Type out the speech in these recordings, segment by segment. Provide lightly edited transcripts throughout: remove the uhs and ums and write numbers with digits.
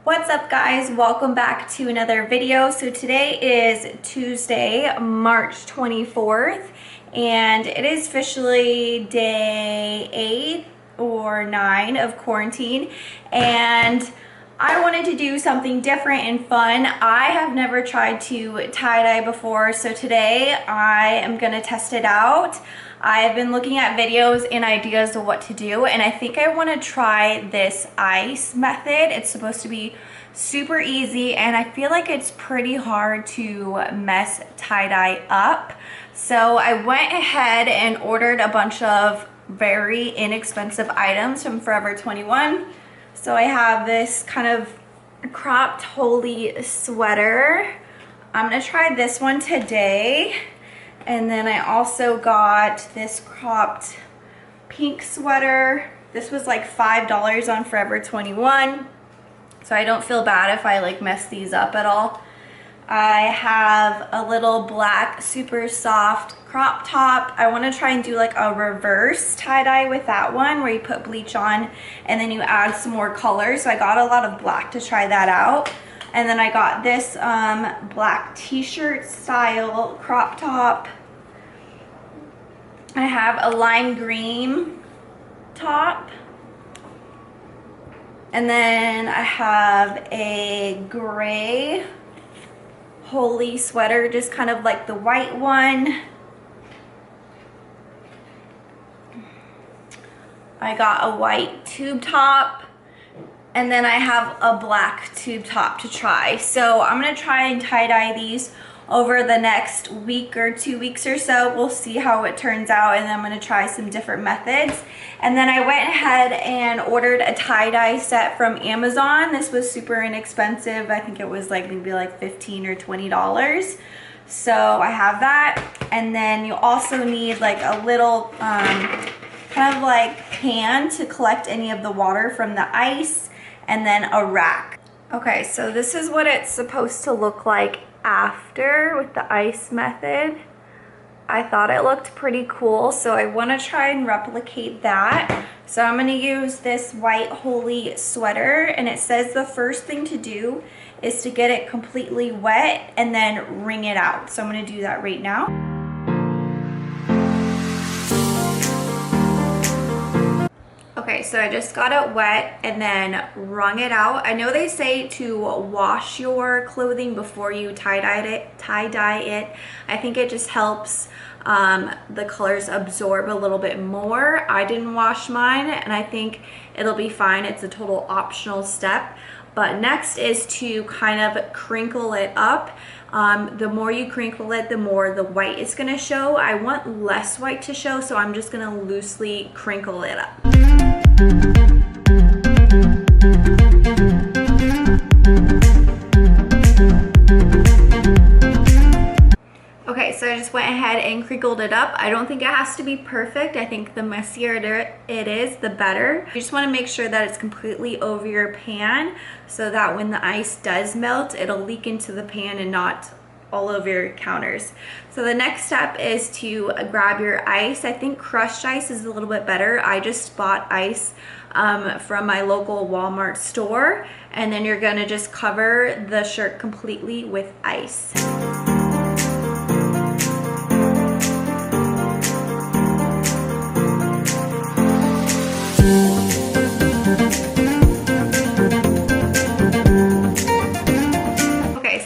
What's up guys, welcome back to another video. So today is Tuesday, March 24th, and it is officially day 8 or 9 of quarantine, and I wanted to do something different and fun. I have never tried to tie-dye before, so today I am gonna test it out. I've been looking at videos and ideas of what to do, and I think I want to try this ice method. It's supposed to be super easy, and I feel like it's pretty hard to mess tie-dye up. So I went ahead and ordered a bunch of very inexpensive items from Forever 21. So I have this kind of cropped holy sweater. I'm gonna try this one today. And then I also got this cropped pink sweater. This was like $5 on Forever 21. So I don't feel bad if I like mess these up at all. I have a little black super soft crop top. I want to try and do like a reverse tie-dye with that one where you put bleach on and then you add some more color. So I got a lot of black to try that out. And then I got this black t-shirt style crop top. I have a lime green top. And then I have a gray holy sweater, just kind of like the white one. I got a white tube top. And then I have a black tube top to try. So I'm gonna try and tie-dye these over the next week or 2 weeks or so. We'll see how it turns out, and then I'm gonna try some different methods. And then I went ahead and ordered a tie-dye set from Amazon. This was super inexpensive. I think it was like maybe like $15 or $20. So I have that. And then you also need like a little kind of like pan to collect any of the water from the ice, and then a rack. Okay, so this is what it's supposed to look like after with the ice method. I thought it looked pretty cool, so I want to try and replicate that. So I'm going to use this white holy sweater, and it says the first thing to do is to get it completely wet and then wring it out. So I'm going to do that right now. Okay, so I just got it wet and then wrung it out. I know they say to wash your clothing before you tie-dye it. I think it just helps the colors absorb a little bit more. I didn't wash mine, and I think it'll be fine. It's a total optional step. But next is to kind of crinkle it up. The more you crinkle it, the more the white is gonna show. I want less white to show, so I'm just gonna loosely crinkle it up. Okay, so I just went ahead and crinkled it up. I don't think it has to be perfect. I think the messier it is, the better. You just want to make sure that it's completely over your pan so that when the ice does melt, it'll leak into the pan and not all over your counters. So the next step is to grab your ice. I think crushed ice is a little bit better. I just bought ice from my local Walmart store, and then you're gonna just cover the shirt completely with ice.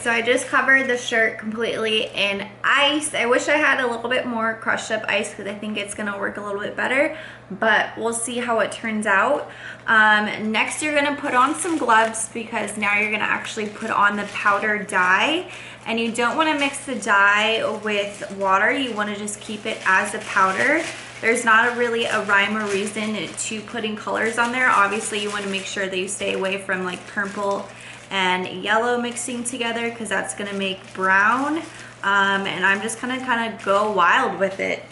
I just covered the shirt completely in ice. I wish I had a little bit more crushed up ice because I think it's gonna work a little bit better, but we'll see how it turns out. Next you're gonna put on some gloves because now you're gonna actually put on the powder dye, and you don't wanna mix the dye with water. You wanna just keep it as a powder. There's not really a rhyme or reason to putting colors on there. Obviously you wanna make sure that you stay away from like purple and yellow mixing together because that's gonna make brown, and I'm just gonna kind of go wild with it.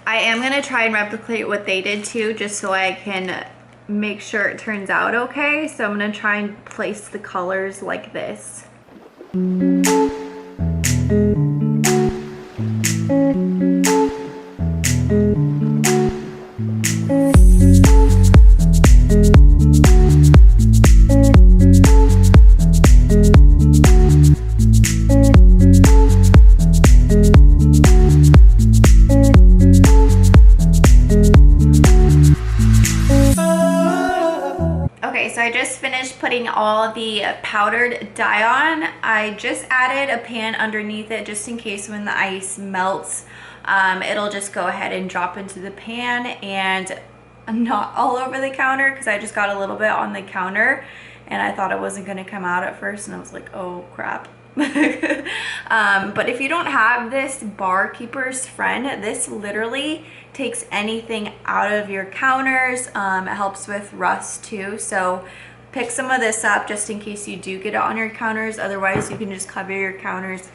I am gonna try and replicate what they did too, just so I can make sure it turns out okay. So I'm gonna try and place the colors like this. putting all the powdered dye on, I just added a pan underneath it just in case when the ice melts, it'll just go ahead and drop into the pan and not all over the counter, because I just got a little bit on the counter and I thought it wasn't going to come out at first, and I was like, oh crap. But if you don't have this bar keeper's friend, this literally takes anything out of your counters. It helps with rust too, so pick some of this up just in case you do get it on your counters. Otherwise you can just cover your counters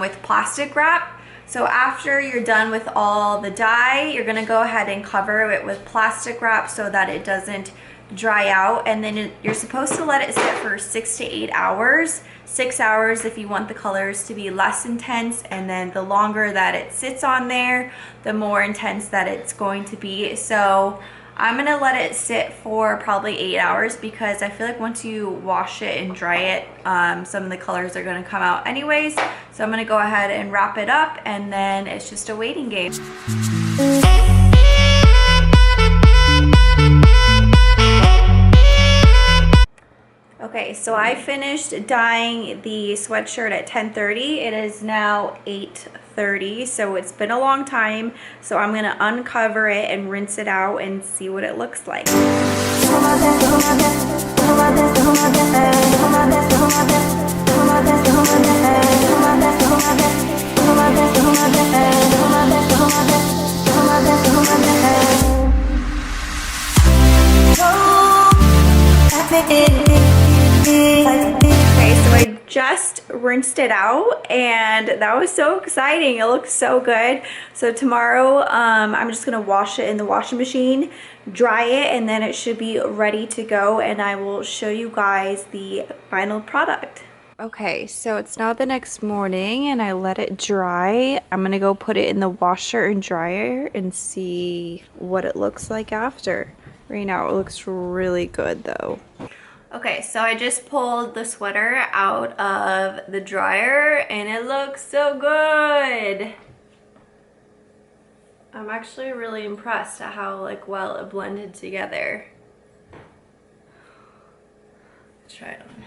with plastic wrap. So after you're done with all the dye, you're gonna go ahead and cover it with plastic wrap so that it doesn't dry out, and then you're supposed to let it sit for 6 to 8 hours. 6 hours if you want the colors to be less intense, and then the longer that it sits on there, the more intense that it's going to be. So I'm gonna let it sit for probably 8 hours, because I feel like once you wash it and dry it, some of the colors are gonna come out anyways. So I'm gonna go ahead and wrap it up, and then it's just a waiting game. Okay, so I finished dyeing the sweatshirt at 10:30. It is now 8:30, so it's been a long time. So I'm gonna uncover it and rinse it out and see what it looks like. Okay, so I just rinsed it out, and that was so exciting. It looks so good. So tomorrow I'm just gonna wash it in the washing machine, dry it, and then it should be ready to go, and I will show you guys the final product. Okay, so it's now the next morning and I let it dry. I'm gonna go put it in the washer and dryer and see what it looks like after. Right now it looks really good though. Okay, so I just pulled the sweater out of the dryer and it looks so good. I'm actually really impressed at how well it blended together. Let's try it on.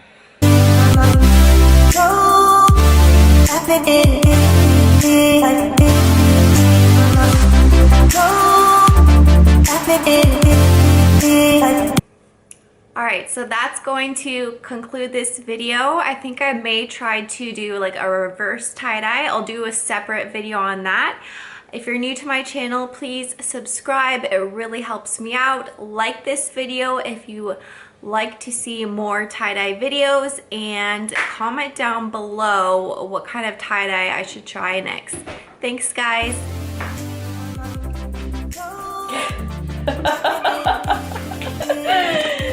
Alright, so that's going to conclude this video. I think I may try to do a reverse tie-dye. I'll do a separate video on that. If you're new to my channel, please subscribe. It really helps me out. Like this video if you like to see more tie-dye videos, and comment down below what kind of tie-dye I should try next. Thanks, guys.